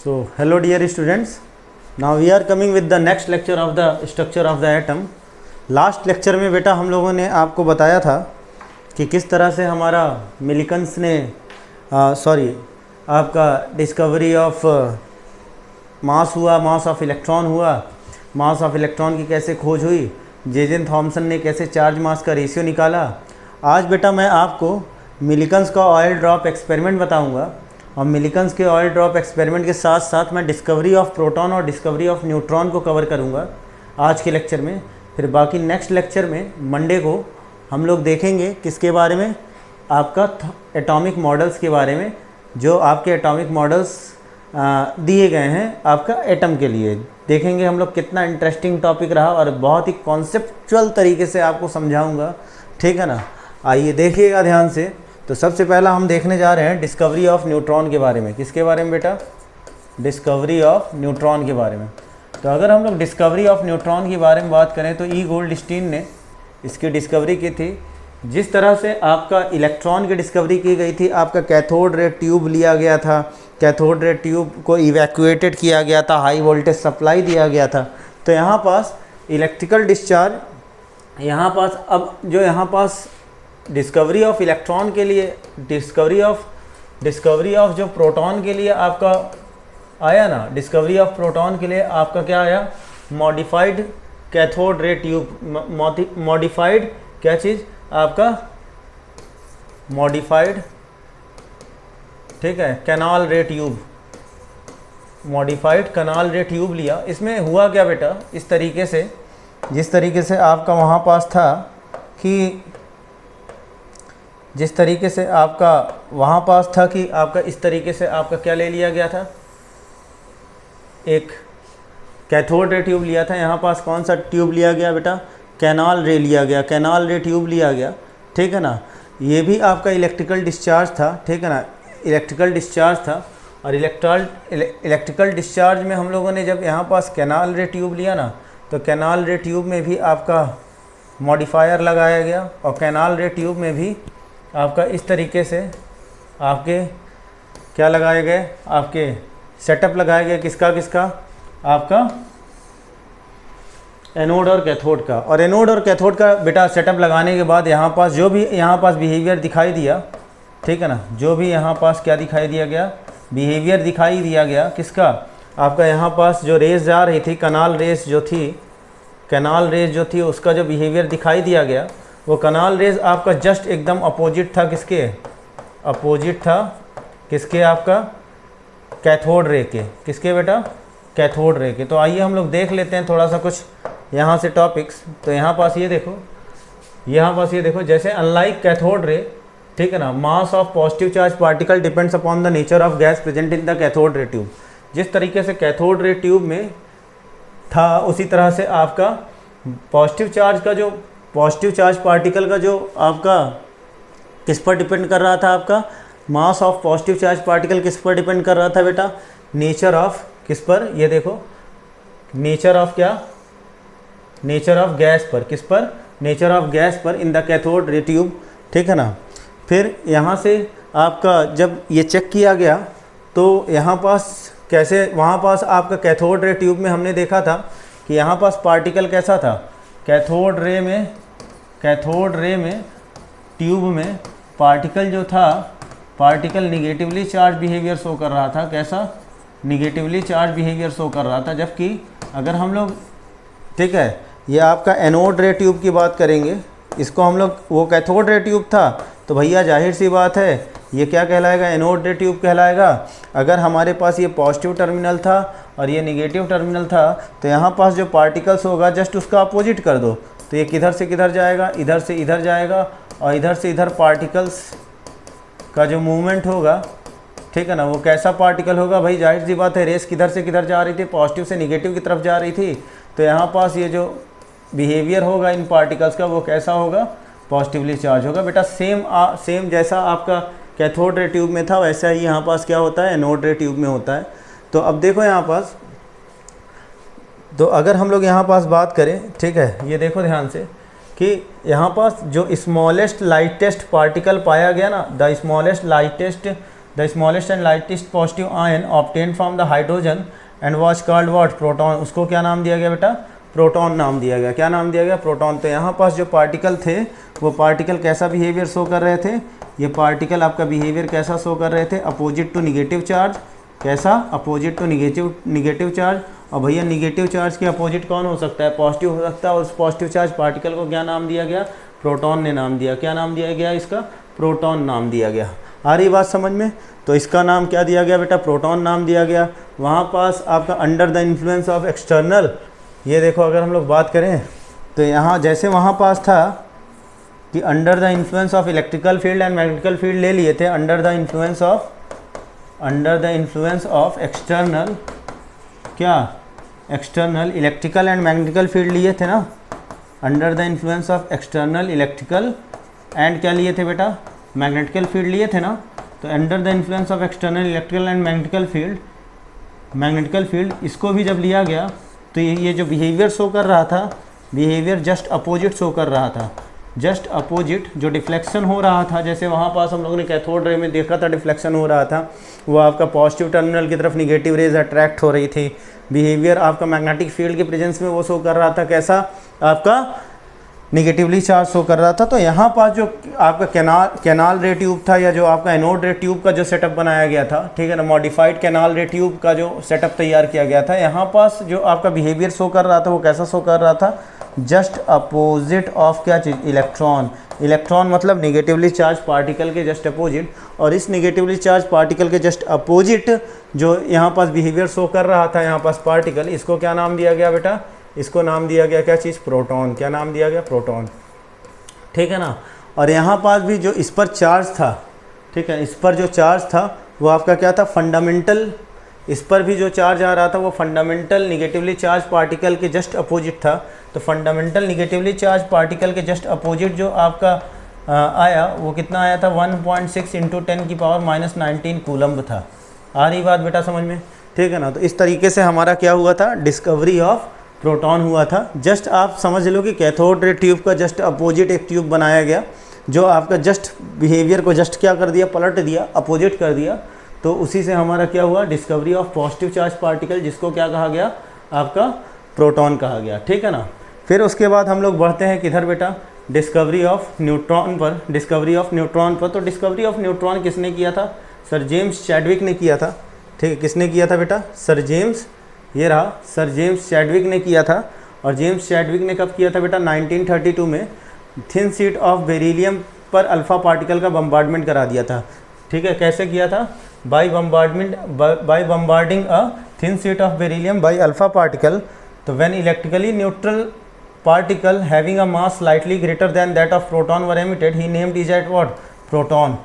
Hello dear students, now we are coming with the next lecture of the structure of the atom. Last lecture में बेटा हम लोगों ने आपको बताया था कि किस तरह से हमारा मिलिकन्स ने आपका डिस्कवरी ऑफ मास हुआ, मास ऑफ इलेक्ट्रॉन हुआ, मास ऑफ इलेक्ट्रॉन की कैसे खोज हुई, जे थॉमसन ने कैसे चार्ज मास का रेशियो निकाला। आज बेटा मैं आपको मिलिकन्स का ऑयल ड्रॉप एक्सपेरिमेंट बताऊंगा और मिलिकन्स के ऑयल ड्रॉप एक्सपेरिमेंट के साथ साथ मैं डिस्कवरी ऑफ प्रोटॉन और डिस्कवरी ऑफ न्यूट्रॉन को कवर करूंगा आज के लेक्चर में। फिर बाकी नेक्स्ट लेक्चर में मंडे को हम लोग देखेंगे किसके बारे में, आपका एटॉमिक मॉडल्स के बारे में, जो आपके एटॉमिक मॉडल्स दिए गए हैं आपका एटम के लिए। देखेंगे हम लोग कितना इंटरेस्टिंग टॉपिक रहा और बहुत ही कॉन्सेप्चुअल तरीके से आपको समझाऊंगा, ठीक है ना। आइए देखिएगा ध्यान से। तो सबसे पहला हम देखने जा रहे हैं डिस्कवरी ऑफ न्यूट्रॉन के बारे में। किसके बारे में बेटा? डिस्कवरी ऑफ न्यूट्रॉन के बारे में। तो अगर हम लोग डिस्कवरी ऑफ न्यूट्रॉन के बारे में बात करें तो ई गोल्डस्टीन ने इसकी डिस्कवरी की थी। जिस तरह से आपका इलेक्ट्रॉन की डिस्कवरी की गई थी, आपका कैथोड रे ट्यूब लिया गया था, कैथोड रे ट्यूब को इवैक्यूएटेड किया गया था, हाई वोल्टेज सप्लाई दिया गया था। तो यहाँ पास इलेक्ट्रिकल डिस्चार्ज, यहाँ पास अब जो यहाँ पास डिस्कवरी ऑफ इलेक्ट्रॉन के लिए, डिस्कवरी ऑफ जो प्रोटॉन के लिए आपका आया ना, डिस्कवरी ऑफ प्रोटॉन के लिए आपका क्या आया? Modified cathode ray tube. Modified क्या चीज़? आपका मॉडिफाइड, ठीक है, canal ray tube. Modified canal ray tube लिया। इसमें हुआ क्या बेटा? इस तरीके से, जिस तरीके से आपका वहाँ पास था कि जिस तरीके से आपका वहाँ पास था कि आपका इस तरीके से आपका क्या ले लिया गया था, एक कैथोड रे ट्यूब लिया था। यहाँ पास कौन सा ट्यूब लिया गया बेटा? कैनाल रे लिया गया, कैनाल रे ट्यूब लिया गया, ठीक है ना। ये भी आपका इलेक्ट्रिकल डिस्चार्ज था, ठीक है ना, इलेक्ट्रिकल डिस्चार्ज था। और इलेक्ट्रिकल डिस्चार्ज में हम लोगों ने जब यहाँ पास कैनाल रे ट्यूब लिया ना, तो कैनाल रे ट्यूब में भी आपका मॉडिफायर लगाया गया और कैनाल रे ट्यूब में भी आपका इस तरीके से आपके क्या लगाए गए? आपके सेटअप लगाया गया। किसका? आपका एनोड और कैथोड का। और एनोड और कैथोड का बेटा सेटअप लगाने के बाद यहाँ पास जो भी यहाँ पास बिहेवियर दिखाई दिया, ठीक है ना, जो भी यहाँ पास क्या दिखाई दिया गया? बिहेवियर दिखाई दिया गया। किसका? आपका यहाँ पास जो रेस जा रही थी, कैनाल रेस जो थी उसका जो बिहेवियर दिखाई दिया गया, वो कैनाल रेस आपका जस्ट एकदम अपोजिट था। किसके अपोजिट था? किसके? आपका कैथोड रे के। किसके बेटा? कैथोड रे के। तो आइए हम लोग देख लेते हैं थोड़ा सा कुछ यहाँ से टॉपिक्स। तो यहाँ पास ये देखो, जैसे अनलाइक कैथोड रे, ठीक है ना, mass of positive charge particle depends upon the nature of gas present in the cathode ray tube. जिस तरीके से कैथोड रे ट्यूब में था, उसी तरह से आपका पॉजिटिव चार्ज पार्टिकल का जो आपका किस पर डिपेंड कर रहा था? आपका mass of positive charge particle किस पर डिपेंड कर रहा था बेटा? नेचर ऑफ किस पर? ये देखो, नेचर ऑफ क्या? नेचर ऑफ गैस पर। किस पर? नेचर ऑफ गैस पर in the cathode ray tube, ठीक है ना। फिर यहाँ से आपका जब ये चेक किया गया तो यहाँ पास कैसे, वहाँ पास आपका कैथोड रे ट्यूब में हमने देखा था कि यहाँ पास पार्टिकल कैसा था? कैथोड रे में ट्यूब में पार्टिकल जो था, particle negatively charge behaviour show कर रहा था। कैसा? निगेटिवली चार्ज बिहेवियर शो कर रहा था। जबकि अगर हम लोग, ठीक है, ये आपका एनोड रे ट्यूब की बात करेंगे, इसको हम लोग, वो कैथोड रे ट्यूब था तो भैया जाहिर सी बात है ये क्या कहलाएगा? एनोड रे ट्यूब कहलाएगा। अगर हमारे पास ये पॉजिटिव टर्मिनल था और ये निगेटिव टर्मिनल था, तो यहाँ पास जो पार्टिकल्स होगा जस्ट उसका अपोजिट कर दो, तो ये किधर से किधर जाएगा? इधर से इधर जाएगा। और इधर से इधर पार्टिकल्स का जो मूवमेंट होगा, ठीक है ना, वो कैसा पार्टिकल होगा? भाई जाहिर सी बात है, रेस किधर से किधर जा रही थी? पॉजिटिव से निगेटिव की तरफ जा रही थी। तो यहाँ पास ये जो बिहेवियर होगा इन पार्टिकल्स का, वो कैसा होगा? पॉजिटिवली चार्ज होगा। बेटा सेम जैसा आपका कैथोड रे ट्यूब में था वैसा ही यहाँ पास क्या होता है? एनोड रे ट्यूब में होता है। तो अब देखो यहाँ पास, तो अगर हम लोग यहाँ पास बात करें, ठीक है, ये देखो ध्यान से कि यहाँ पास जो स्मॉलेस्ट लाइटेस्ट पार्टिकल पाया गया ना, the smallest lightest the smallest and lightest positive ion obtain from the hydrogen and was called what, proton. उसको क्या नाम दिया गया बेटा, प्रोटॉन नाम दिया गया। क्या नाम दिया गया, प्रोटॉन। तो यहाँ पास जो पार्टिकल थे वो पार्टिकल कैसा बिहेवियर शो कर रहे थे, ये पार्टिकल आपका बिहेवियर कैसा शो कर रहे थे, अपोजिट टू निगेटिव चार्ज। कैसा, अपोजिट टू निगेटिव चार्ज। और भैया निगेटिव चार्ज के अपोजिट कौन हो सकता है, पॉजिटिव हो सकता है। और उस पॉजिटिव चार्ज पार्टिकल को क्या नाम दिया गया, प्रोटॉन ने नाम दिया। क्या नाम दिया गया इसका, प्रोटॉन नाम दिया गया। आ रही बात समझ में। तो इसका नाम क्या दिया गया बेटा, प्रोटॉन नाम दिया गया। वहाँ पास आपका under the influence of external, ये देखो अगर हम लोग बात करें तो यहाँ जैसे वहाँ पास था कि under the influence of electrical field and magnetical field ले लिए थे, under the influence of external, क्या, external electrical and magnetical field लिए थे ना, under the influence of external electrical and क्या लिए थे बेटा, मैग्नेटिकल फील्ड लिए थे ना। तो under the influence of external electrical and magnetical field इसको भी जब लिया गया तो ये जो बिहेवियर शो कर रहा था, बिहेवियर जस्ट अपोजिट शो कर रहा था। जस्ट अपोजिट जो डिफ्लेक्शन हो रहा था, जैसे वहाँ पास हम लोगों ने कैथोड रे में देखा था डिफ्लेक्शन हो रहा था, वो आपका पॉजिटिव टर्मिनल की तरफ निगेटिव रेज अट्रैक्ट हो रही थी। बिहेवियर आपका मैग्नेटिक फील्ड के प्रेजेंस में वो शो कर रहा था कैसा, आपका निगेटिवली चार्ज शो कर रहा था। तो यहाँ पास जो आपका कैनाल रे ट्यूब था, या जो आपका एनोड रे ट्यूब का जो सेटअप बनाया गया था, ठीक है ना, मॉडिफाइड कैनाल रे ट्यूब का जो सेटअप तैयार किया गया था, यहाँ पास जो आपका बिहेवियर शो कर रहा था वो कैसा शो कर रहा था, जस्ट अपोजिट ऑफ क्या चीज़, इलेक्ट्रॉन। इलेक्ट्रॉन मतलब निगेटिवली चार्ज पार्टिकल के जस्ट अपोजिट। और इस निगेटिवली चार्ज पार्टिकल के जस्ट अपोजिट जो यहाँ पास बिहेवियर शो कर रहा था यहाँ पास पार्टिकल, इसको क्या नाम दिया गया बेटा, इसको नाम दिया गया क्या चीज़, प्रोटॉन। क्या नाम दिया गया, प्रोटॉन, ठीक है ना। और यहाँ पास भी जो इस पर चार्ज था, ठीक है, इस पर जो चार्ज था वो आपका क्या था, फंडामेंटल। इस पर भी जो चार्ज आ रहा था वो फंडामेंटल निगेटिवली चार्ज पार्टिकल के जस्ट अपोजिट था। तो फंडामेंटल निगेटिवली चार्ज पार्टिकल के जस्ट अपोजिट जो आपका आया वो कितना आया था, 1.6 × 10⁻⁻19 कूलम्ब था। आ रही बात बेटा समझ में, ठीक है ना। तो इस तरीके से हमारा क्या हुआ था, डिस्कवरी ऑफ प्रोटॉन हुआ था। जस्ट आप समझ लो कि कैथोड रे ट्यूब का जस्ट अपोजिट एक ट्यूब बनाया गया जो आपका जस्ट बिहेवियर को जस्ट क्या कर दिया, पलट दिया, अपोजिट कर दिया। तो उसी से हमारा क्या हुआ, discovery of positive charge particle, जिसको क्या कहा गया, आपका प्रोटॉन कहा गया, ठीक है ना। फिर उसके बाद हम लोग बढ़ते हैं किधर बेटा, डिस्कवरी ऑफ न्यूट्रॉन पर। डिस्कवरी ऑफ न्यूट्रॉन पर, तो डिस्कवरी ऑफ न्यूट्रॉन किसने किया था, सर जेम्स चैडविक ने किया था, ठीक है। किसने किया था बेटा, सर जेम्स, ये रहा, सर जेम्स चैडविक ने किया था। और जेम्स चैडविक ने कब किया था बेटा, 1932 में थिन शीट ऑफ बेरिलियम पर अल्फ़ा पार्टिकल का बम्बार्डमेंट करा दिया था, ठीक है। कैसे किया था, by bombarding a thin sheet of beryllium by alpha particle. तो when electrically neutral particle having a mass slightly greater than that of proton were emitted, he named it as what, proton,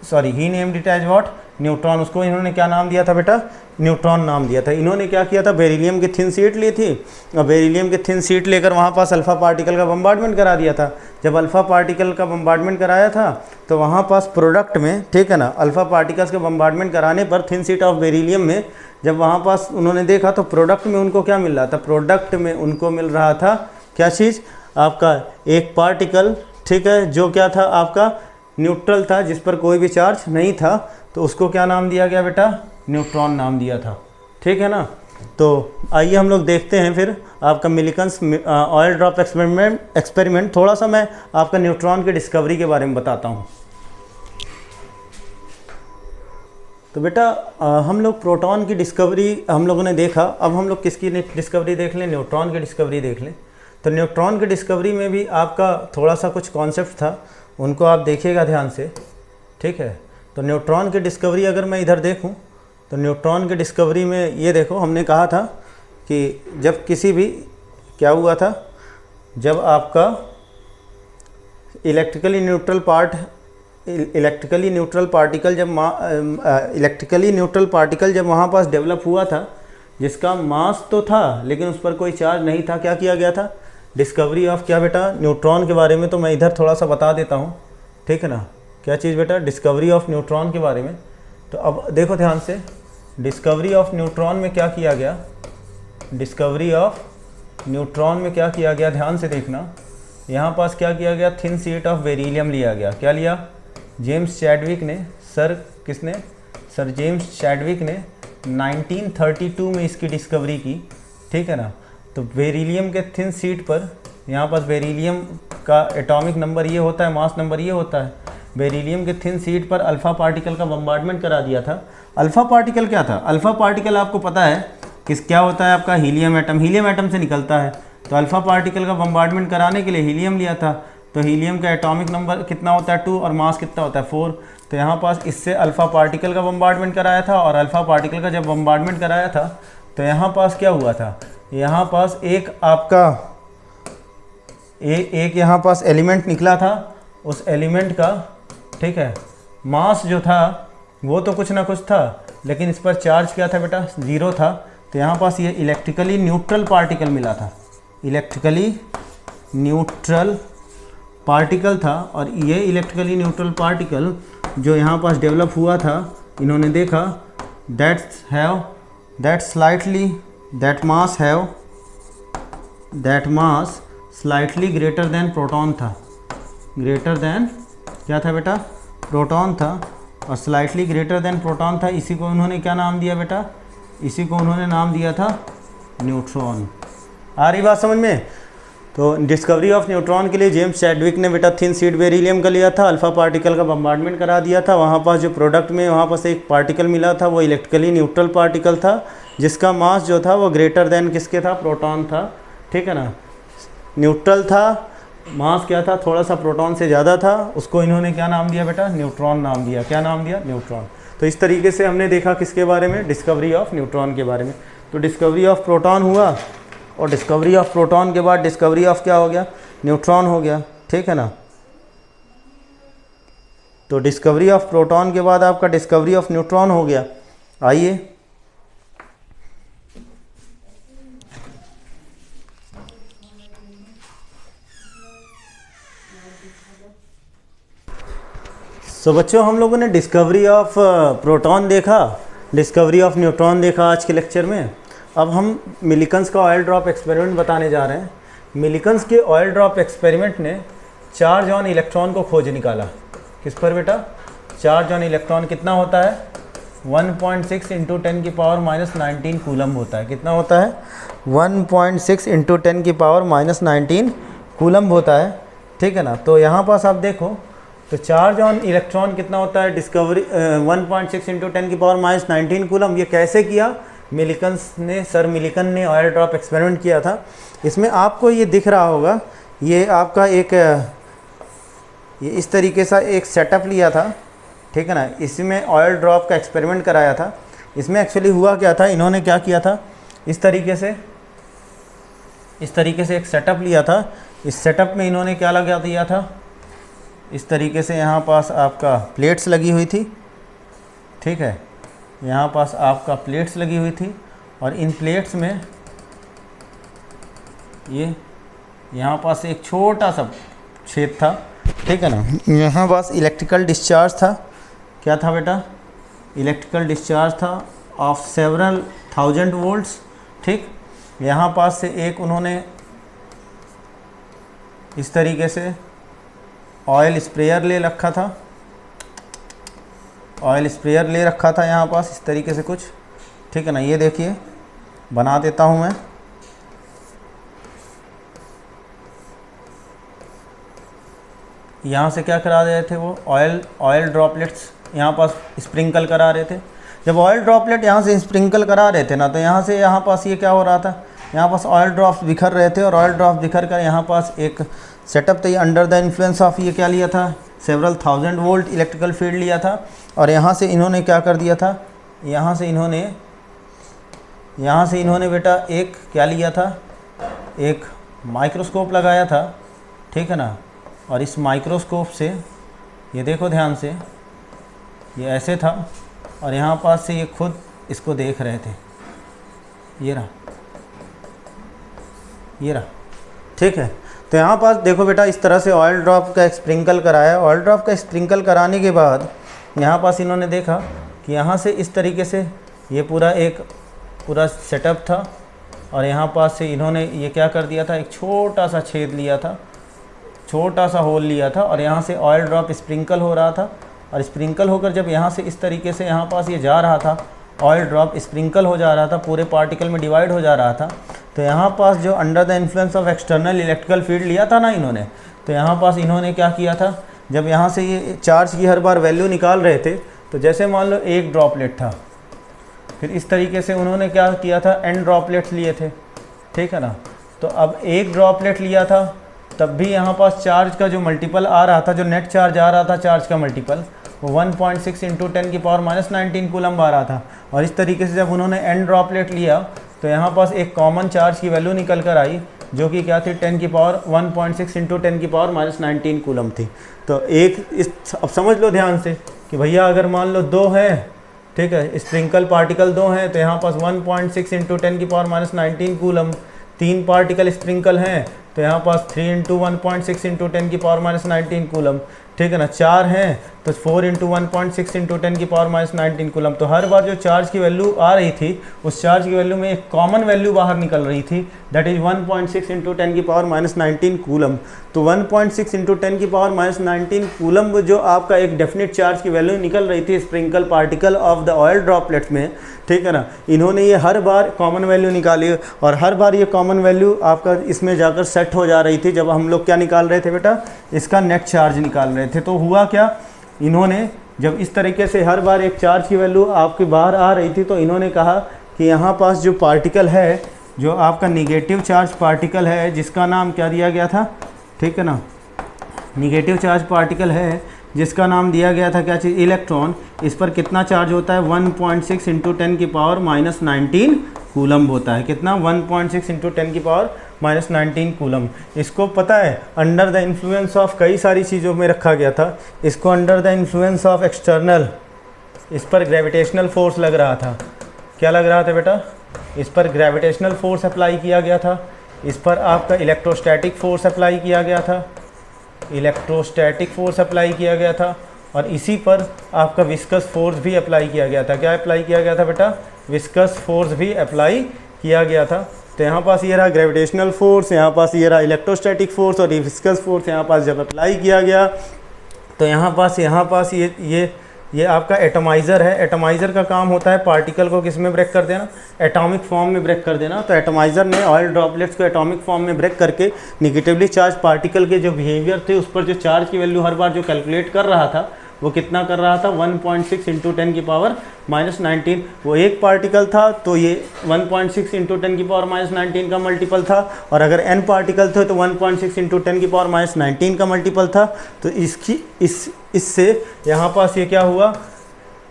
sorry he named it as what, neutron. उसको इन्होंने क्या नाम दिया था बेटा, neutron नाम दिया था। इन्होंने क्या किया था, बेरिलियम की थिन शीट ली थी और बेरिलियम की थिन शीट लेकर वहाँ पास अल्फ़ा पार्टिकल का बम्बार्डमेंट करा दिया था। जब अल्फ़ा पार्टिकल का बम्बार्डमेंट कराया था तो वहाँ पास प्रोडक्ट में, ठीक है ना, अल्फ़ा पार्टिकल्स के बम्बार्डमेंट कराने पर थिन शीट ऑफ बेरिलियम में जब वहाँ पास उन्होंने देखा तो प्रोडक्ट में उनको क्या मिल रहा था, प्रोडक्ट में उनको मिल रहा था क्या चीज़, आपका एक पार्टिकल, ठीक है, जो क्या था, आपका न्यूट्रल था, जिस पर कोई भी चार्ज नहीं था। तो उसको क्या नाम दिया गया बेटा, न्यूट्रॉन नाम दिया था, ठीक है ना। तो आइए हम लोग देखते हैं फिर आपका मिलिकन्स ऑयल ड्रॉप एक्सपेरिमेंट। थोड़ा सा मैं आपका न्यूट्रॉन की डिस्कवरी के बारे में बताता हूँ। तो बेटा हम लोग प्रोटॉन की डिस्कवरी हम लोगों ने देखा, अब हम लोग किसकी डिस्कवरी देख लें, न्यूट्रॉन की डिस्कवरी देख लें। तो न्यूट्रॉन की डिस्कवरी में भी आपका थोड़ा सा कुछ कॉन्सेप्ट था, उनको आप देखिएगा ध्यान से, ठीक है। तो न्यूट्रॉन की डिस्कवरी अगर मैं इधर देखूं तो न्यूट्रॉन की डिस्कवरी में ये देखो, हमने कहा था कि जब किसी भी क्या हुआ था, जब आपका इलेक्ट्रिकली न्यूट्रल पार्टिकल जब वहाँ पास डेवलप हुआ था, जिसका मास तो था लेकिन उस पर कोई चार्ज नहीं था, क्या किया गया था, डिस्कवरी ऑफ क्या बेटा, न्यूट्रॉन के बारे में। तो मैं इधर थोड़ा सा बता देता हूँ, ठीक है ना, क्या चीज़ बेटा, डिस्कवरी ऑफ न्यूट्रॉन के बारे में। तो अब देखो ध्यान से, डिस्कवरी ऑफ न्यूट्रॉन में क्या किया गया, डिस्कवरी ऑफ न्यूट्रॉन में क्या किया गया, ध्यान से देखना। यहाँ पास क्या किया गया, थिन शीट ऑफ बेरिलियम लिया गया। क्या लिया, जेम्स चैडविक ने, सर किसने, सर जेम्स चैडविक ने 1932 में इसकी डिस्कवरी की, ठीक है ना। तो बेरिलियम के थिन शीट पर, यहाँ पास बेरिलियम का एटॉमिक नंबर ये होता है, मास नंबर ये होता है। बेरिलियम के थिन शीट पर अल्फ़ा पार्टिकल का बम्बार्डमेंट करा दिया था। अल्फ़ा पार्टिकल क्या था? अल्फ़ा पार्टिकल आपको पता है क्या होता है आपका? हीलियम एटम, हीलियम एटम से निकलता है। तो अल्फ़ा पार्टिकल का बम्बार्डमेंट कराने के लिए हीलियम लिया था। तो हीलियम का एटॉमिक नंबर कितना होता है? 2, और मास कितना होता है? 4। तो यहाँ पास इससे अल्फ़ा पार्टिकल का बम्बार्डमेंट कराया था, और अल्फ़ा पार्टिकल का जब बम्बार्डमेंट कराया था तो यहाँ पास क्या हुआ था? यहाँ पास एक आपका एक यहाँ पास एलिमेंट निकला था। उस एलिमेंट का, ठीक है, मास जो था वो तो कुछ ना कुछ था, लेकिन इस पर चार्ज क्या था बेटा? 0 था। तो यहाँ पास ये इलेक्ट्रिकली न्यूट्रल पार्टिकल मिला था, इलेक्ट्रिकली न्यूट्रल पार्टिकल था। और ये इलेक्ट्रिकली न्यूट्रल पार्टिकल जो यहाँ पास डेवलप हुआ था, इन्होंने देखा that mass slightly greater than proton था। ग्रेटर देन क्या था बेटा? प्रोटॉन था, और स्लाइटली ग्रेटर देन प्रोटॉन था। इसी को उन्होंने क्या नाम दिया बेटा? इसी को उन्होंने नाम दिया था न्यूट्रॉन। आ रही बात समझ में? तो डिस्कवरी ऑफ न्यूट्रॉन के लिए जेम्स चैडविक ने बेटा थिन शीट बेरिलियम का लिया था, अल्फ़ा पार्टिकल का बम्बार्डमेंट करा दिया था। वहाँ पास जो प्रोडक्ट में वहाँ पास एक पार्टिकल मिला था, वो इलेक्ट्रिकली न्यूट्रल पार्टिकल था, जिसका मास जो था वो ग्रेटर देन किसके था? प्रोटॉन था, ठीक है ना। न्यूट्रल था, मास क्या था? थोड़ा सा प्रोटॉन से ज़्यादा था। उसको इन्होंने क्या नाम दिया बेटा? न्यूट्रॉन नाम दिया। क्या नाम दिया? न्यूट्रॉन। तो इस तरीके से हमने देखा किसके बारे में? डिस्कवरी ऑफ न्यूट्रॉन के बारे में। तो डिस्कवरी ऑफ प्रोटॉन हुआ, और डिस्कवरी ऑफ प्रोटॉन के बाद डिस्कवरी ऑफ क्या हो गया? न्यूट्रॉन हो गया, ठीक है ना। तो डिस्कवरी ऑफ प्रोटॉन के बाद आपका डिस्कवरी ऑफ न्यूट्रॉन हो गया। आइए बच्चों, हम लोगों ने डिस्कवरी ऑफ प्रोटॉन देखा, डिस्कवरी ऑफ न्यूट्रॉन देखा आज के लेक्चर में। अब हम मिलिकन्स का ऑयल ड्रॉप एक्सपेरिमेंट बताने जा रहे हैं। मिलिकन्स के ऑयल ड्रॉप एक्सपेरिमेंट ने चार्ज ऑन इलेक्ट्रॉन को खोज निकाला। किस पर बेटा? चार्ज ऑन इलेक्ट्रॉन कितना होता है? 1.6 × 10⁻⁻19 कूलम होता है। कितना होता है? 1.6 × 10⁻⁻19 कूलम होता है, ठीक है ना। तो यहाँ पास आप देखो, तो चार्ज ऑन इलेक्ट्रॉन कितना होता है? Discovery 1.6 × 10⁻⁻19 coulomb. ये कैसे किया? सर मिलिकन ने ऑयल ड्रॉप एक्सपेरिमेंट किया था। इसमें आपको ये दिख रहा होगा, ये आपका ये इस तरीके से एक सेटअप लिया था, ठीक है ना। इसमें ऑयल ड्रॉप का एक्सपेरिमेंट कराया था। इसमें एक्चुअली हुआ क्या था? इन्होंने क्या किया था? इस तरीके से एक सेटअप लिया था। इस सेटअप में इन्होंने क्या लगा दिया था? इस तरीके से यहाँ पास आपका प्लेट्स लगी हुई थी, ठीक है। यहाँ पास आपका प्लेट्स लगी हुई थी, और इन प्लेट्स में ये यहाँ पास एक छोटा सा छेद था, ठीक है ना। यहाँ पास इलेक्ट्रिकल डिस्चार्ज था। क्या था बेटा? इलेक्ट्रिकल डिस्चार्ज था ऑफ सेवरल 1000 वोल्ट्स, ठीक। यहाँ पास से एक उन्होंने इस तरीके से ऑयल स्प्रेयर ले रखा था, यहाँ पास इस तरीके से कुछ, ठीक है ना। ये देखिए, बना देता हूँ मैं। यहाँ से क्या करा रहे थे वो? ऑयल ड्रॉपलेट्स यहाँ पास स्प्रिंकल करा रहे थे। जब ऑयल ड्रॉपलेट यहाँ से स्प्रिंकल करा रहे थे ना, तो यहाँ पास ये क्या हो रहा था? यहाँ पास ऑयल ड्रॉप्स बिखर रहे थे, और ऑयल ड्रॉप्स बिखर कर यहाँ पास एक सेटअप तो ये अंडर द इन्फ्लुएंस ऑफ ये क्या लिया था? सेवरल 1000 वोल्ट इलेक्ट्रिकल फील्ड लिया था। और यहाँ से इन्होंने क्या कर दिया था? यहाँ से इन्होंने बेटा एक क्या लिया था? एक माइक्रोस्कोप लगाया था, ठीक है ना। और इस माइक्रोस्कोप से ये देखो ध्यान से, ये ऐसे था, और यहाँ पास से ये खुद इसको देख रहे थे। ये रहा, ठीक है। तो यहाँ पास देखो बेटा, इस तरह से ऑयल ड्रॉप का स्प्रिंकल कराया। ऑयल ड्रॉप का स्प्रिंकल कराने के बाद यहाँ पास इन्होंने देखा कि यहाँ से इस तरीके से ये पूरा सेटअप था, और यहाँ पास से इन्होंने ये क्या कर दिया था? एक छोटा सा छेद लिया था, छोटा सा होल लिया था, और यहाँ से ऑयल ड्रॉप स्प्रिंकल हो रहा था। और स्प्रिंकल होकर जब यहाँ से इस तरीके से यहाँ पास ये जा रहा था, ऑयल ड्रॉप स्प्रिंकल हो जा रहा था, पूरे पार्टिकल में डिवाइड हो जा रहा था, तो यहाँ पास जो under the influence of external electrical field लिया था ना इन्होंने, तो यहाँ पास इन्होंने क्या किया था, जब यहाँ से ये चार्ज की हर बार वैल्यू निकाल रहे थे, तो जैसे मान लो एक ड्रॉपलेट था, फिर इस तरीके से उन्होंने क्या किया था, n ड्रॉपलेट्स लिए थे, ठीक है ना। तो अब एक ड्रॉपलेट लिया था, तब भी यहाँ पास चार्ज का जो मल्टीपल आ रहा था, जो नेट चार्ज आ रहा था चार्ज का मल्टीपल, वो 1.6 इंटू 10⁻⁻19 कूलम आ रहा था। और इस तरीके से जब उन्होंने n ड्रॉपलेट लिया तो यहाँ पास एक कॉमन चार्ज की वैल्यू निकल कर आई, जो कि क्या थी, 1.6 इंटू 10⁻⁻19 कूलम थी। तो एक इस अब समझ लो ध्यान से कि भैया अगर मान लो दो हैं, ठीक है, स्प्रिंकल पार्टिकल दो हैं, तो यहाँ पास 1.6 इंटू 10⁻⁻19 कूलम, 3 पार्टिकल स्प्रिंकल हैं तो यहाँ पास 3 इंटू 1.6 इंटू 10⁻⁻19 कूलम, ठीक है ना। 4 हैं तो 4 इंटू 1.6 इंटू 10⁻⁻19 कूलम। तो हर बार जो चार्ज की वैल्यू आ रही थी, उस चार्ज की वैल्यू में एक कॉमन वैल्यू बाहर निकल रही थी, दैट इज़ 1.6 इंटू 10⁻⁻19 कूलम। तो 1.6 इंटू 10⁻⁻19 कूलम जो आपका एक डेफिनेट चार्ज की वैल्यू निकल रही थी sprinkle particle of the oil droplets में, ठीक है ना। इन्होंने ये हर बार कॉमन वैल्यू निकाली और हर बार ये कॉमन वैल्यू आपका इसमें जाकर सेट हो जा रही थी। जब हम लोग क्या निकाल रहे थे बेटा, इसका नेट चार्ज निकाल रहे थे, तो हुआ क्या, इन्होंने जब इस तरीके से हर बार एक चार्ज की वैल्यू आपके बाहर आ रही थी, तो इन्होंने कहा कि यहाँ पास जो पार्टिकल है, जो आपका निगेटिव चार्ज पार्टिकल है, जिसका नाम क्या दिया गया था, ठीक है ना, निगेटिव चार्ज पार्टिकल है जिसका नाम दिया गया था क्या चीज़, इलेक्ट्रॉन। इस पर कितना चार्ज होता है, 1.6 इंटू 10⁻⁻19 कूलम होता है। कितना, 1.6 इंटू 10⁻⁻19 कूलम। इसको पता है अंडर द इन्फ्लुएंस ऑफ कई सारी चीज़ों में रखा गया था। इसको under the influence of external, इस पर ग्रेविटेशनल फोर्स लग रहा था। क्या लग रहा था बेटा, इस पर ग्रेविटेशनल फोर्स अप्लाई किया गया था। इस पर आपका इलेक्ट्रोस्टैटिक फोर्स अप्लाई किया गया था, इलेक्ट्रोस्टैटिक फोर्स अप्लाई किया गया था। और इसी पर आपका विस्कस फोर्स भी अप्लाई किया गया था। क्या अप्लाई किया गया था बेटा, विस्कस फोर्स भी अप्लाई किया गया था। तो यहाँ पास ये रहा ग्रेविटेशनल फोर्स, यहाँ पास ये रहा इलेक्ट्रोस्टैटिक फोर्स और विस्कस फोर्स यहाँ पास जब अप्लाई किया गया, तो यहाँ पास ये आपका एटमाइज़र है। एटमाइज़र का काम होता है पार्टिकल को किस में ब्रेक कर देना, एटॉमिक फॉर्म में ब्रेक कर देना। तो एटमाइज़र ने ऑयल ड्रॉपलेट्स को एटॉमिक फॉर्म में ब्रेक करके निगेटिवली चार्ज पार्टिकल के जो बिहेवियर थे, उस पर जो चार्ज की वैल्यू हर बार जो कैलकुलेट कर रहा था, वो कितना कर रहा था, 1.6 इंटू 10⁻⁻19। वो एक पार्टिकल था तो ये 1.6 इंटू 10⁻⁻19 का मल्टीपल था, और अगर n पार्टिकल थे तो 1.6 इंटू 10⁻⁻19 का मल्टीपल था। तो इससे यहाँ पास ये क्या हुआ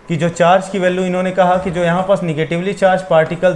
कि जो चार्ज की वैल्यू इन्होंने कहा कि जो यहाँ पास निगेटिवली चार्ज पार्टिकल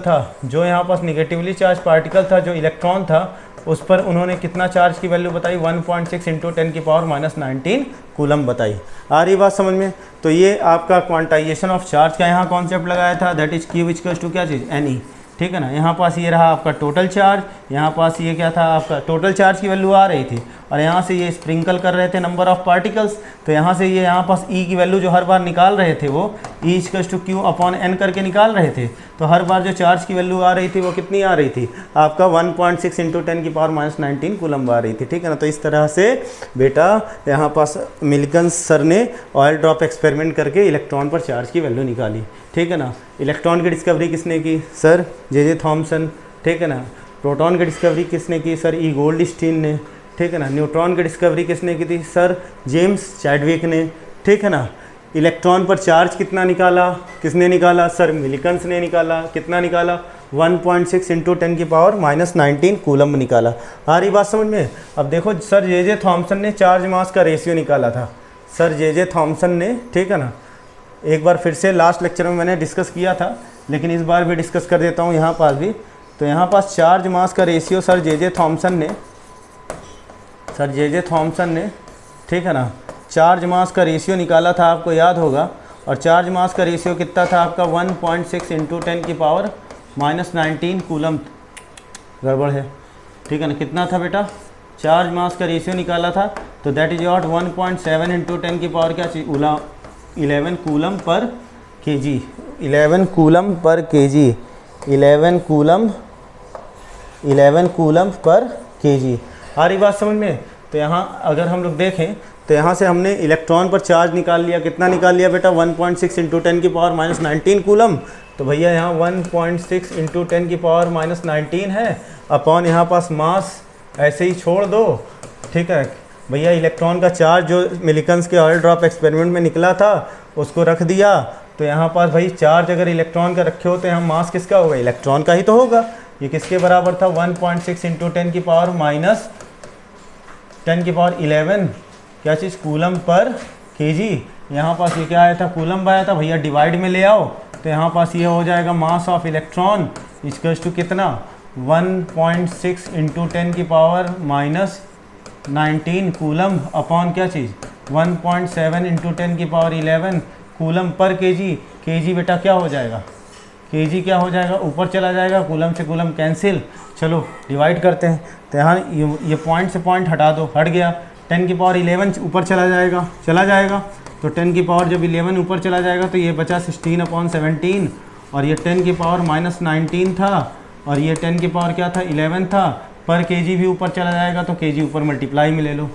था, जो इलेक्ट्रॉन था, उस पर उन्होंने कितना चार्ज की वैल्यू बताई, 1.6 इंटू 10⁻⁻19 कूलम बताई। आ रही बात समझ में। तो ये आपका क्वांटाइजेशन ऑफ चार्ज का यहाँ कॉन्सेप्ट लगाया था, that is Q equals to क्या चीज़, NE, ठीक है ना। यहाँ पास ये रहा आपका टोटल चार्ज, यहाँ पास ये क्या था, आपका टोटल चार्ज की वैल्यू आ रही थी, और यहाँ से ये स्प्रिंकल कर रहे थे नंबर ऑफ पार्टिकल्स। तो यहाँ से ये यहाँ पास E की वैल्यू जो हर बार निकाल रहे थे, वो E equals to Q upon N करके निकाल रहे थे। तो हर बार जो चार्ज की वैल्यू आ रही थी वो कितनी आ रही थी, आपका 1.6 इंटू 10⁻⁻19 कूलम आ रही थी, ठीक है ना। तो इस तरह से बेटा यहाँ पास मिल्किंस सर ने ऑयल ड्रॉप एक्सपेरिमेंट करके इलेक्ट्रॉन पर चार्ज की वैल्यू निकाली, ठीक है ना। इलेक्ट्रॉन की डिस्कवरी किसने की, सर जे थॉमसन, ठीक है ना। प्रोटॉन की डिस्कवरी किसने की, सर ई गोल्डस्टीन ने, ठीक है ना। न्यूट्रॉन की डिस्कवरी किसने की थी, सर जेम्स चैडविक ने, ठीक है ना। इलेक्ट्रॉन पर चार्ज कितना निकाला, किसने निकाला, सर मिल्किंस ने निकाला। कितना निकाला, 1.6 इंटू 10⁻⁻19 कूलम निकाला। आ रही बात समझ में। अब देखो सर जे थॉमसन ने चार्ज मास का रेशियो निकाला था, सर जे थॉमसन ने, ठीक है ना। एक बार फिर से लास्ट लेक्चर में मैंने डिस्कस किया था, लेकिन इस बार भी डिस्कस कर देता हूँ यहाँ पास भी। तो यहाँ पास चार्ज मास का रेशियो सर जे थॉमसन ने, ठीक है ना, चार्ज मास का रेशियो निकाला था, आपको याद होगा। और चार्ज मास का रेशियो कितना था आपका, 1.6 इंटू 10⁻⁻19 कूलम। गड़बड़ है, ठीक है ना। कितना था बेटा, चार्ज मास का रेशियो निकाला था, तो दैट इज व्हाट 1.7 इंटू 10 की पावर क्या चाहिए, 11 coulomb per KG, 11 coulomb per KG, 11 coulomb per KG. आ रही बात समझ में। तो यहाँ अगर हम लोग देखें तो यहाँ से हमने इलेक्ट्रॉन पर चार्ज निकाल लिया। कितना निकाल लिया बेटा? 1.6 इंटू 10 की पावर माइनस 19 कूलम। तो भैया यहाँ 1.6 इंटू 10 की पावर माइनस 19 है, अपॉन यहाँ पास मास ऐसे ही छोड़ दो, ठीक है भैया। इलेक्ट्रॉन का चार्ज जो मिलिकन्स के ऑयल ड्रॉप एक्सपेरिमेंट में निकला था उसको रख दिया। तो यहाँ पास भाई चार्ज अगर इलेक्ट्रॉन का रखे हो तो यहाँ मास किसका होगा? इलेक्ट्रॉन का ही तो होगा। ये किसके बराबर था? 1.6 इंटू 10 की पावर माइनस 10 की पावर 11 क्या चीज़? Coulomb per KG. यहाँ पास ये क्या आया था? कूलम आया था भैया, डिवाइड में ले आओ तो यहाँ पास ये हो जाएगा mass of electron equals to कितना? 1.6 इंटू 10 की पावर माइनस 19 कूलम अपॉन क्या चीज़? 1.7 इंटू 10 की power 11 coulomb per KG. KG बेटा क्या हो जाएगा? केजी क्या हो जाएगा? ऊपर चला जाएगा, कूलम से कूलम कैंसिल। चलो डिवाइड करते हैं। तो यहाँ ये पॉइंट से पॉइंट हटा दो, हट गया। 10 की पावर 11 ऊपर चला जाएगा। तो 10 की पावर जब 11 ऊपर चला जाएगा तो ये बचा 16/17, और ये 10 की पावर माइनस 19 था, और ये 10 की पावर क्या था? 11 था। पर केजी भी ऊपर चला जाएगा तो केजी ऊपर मल्टीप्लाई में ले लो,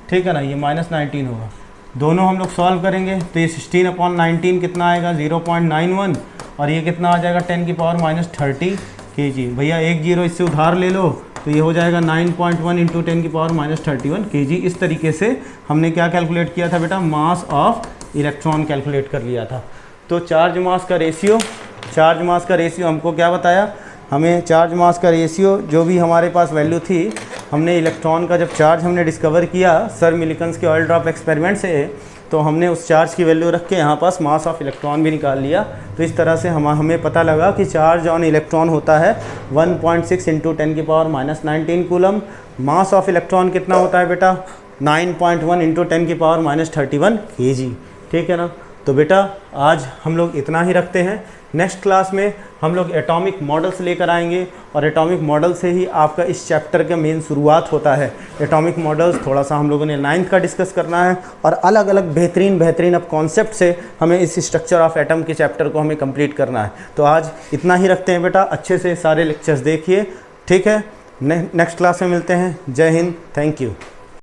ठीक है ना। ये माइनस 19 होगा। दोनों हम लोग सॉल्व करेंगे तो ये 16/19 कितना आएगा? 0.91, और ये कितना आ जाएगा? 10 की पावर माइनस 30 केजी। भैया 1 जीरो इससे उधार ले लो तो ये हो जाएगा 9.1 इंटू 10 की पावर माइनस 31 केजी। इस तरीके से हमने क्या कैलकुलेट किया था बेटा? मास ऑफ इलेक्ट्रॉन कैलकुलेट कर लिया था। तो चार्ज मास का रेशियो हमको क्या बताया? हमें चार्ज मास का रेशियो जो भी हमारे पास वैल्यू थी, हमने इलेक्ट्रॉन का जब चार्ज हमने डिस्कवर किया सर मिलिकन्स के ऑयल ड्रॉप एक्सपेरिमेंट से, तो हमने उस चार्ज की वैल्यू रख के यहाँ पास मास ऑफ इलेक्ट्रॉन भी निकाल लिया। तो इस तरह से हमें पता लगा कि चार्ज ऑन इलेक्ट्रॉन होता है 1.6 इंटू 10 की power minus 19 coulomb. Mass of electron कितना होता है बेटा? 9.1 इंटू 10 की पावर माइनस 31 केजी, ठीक है ना। तो बेटा आज हम लोग इतना ही रखते हैं। नेक्स्ट क्लास में हम लोग एटॉमिक मॉडल्स लेकर आएंगे, और एटॉमिक मॉडल से ही आपका इस चैप्टर का मेन शुरुआत होता है। एटॉमिक मॉडल्स थोड़ा सा हम लोगों ने 9th का डिस्कस करना है, और अलग अलग बेहतरीन अब कॉन्सेप्ट से हमें इस स्ट्रक्चर ऑफ एटम के चैप्टर को हमें कंप्लीट करना है। तो आज इतना ही रखते हैं बेटा, अच्छे से सारे लेक्चर्स देखिए, ठीक है। नेक्स्ट क्लास में मिलते हैं। जय हिंद, थैंक यू।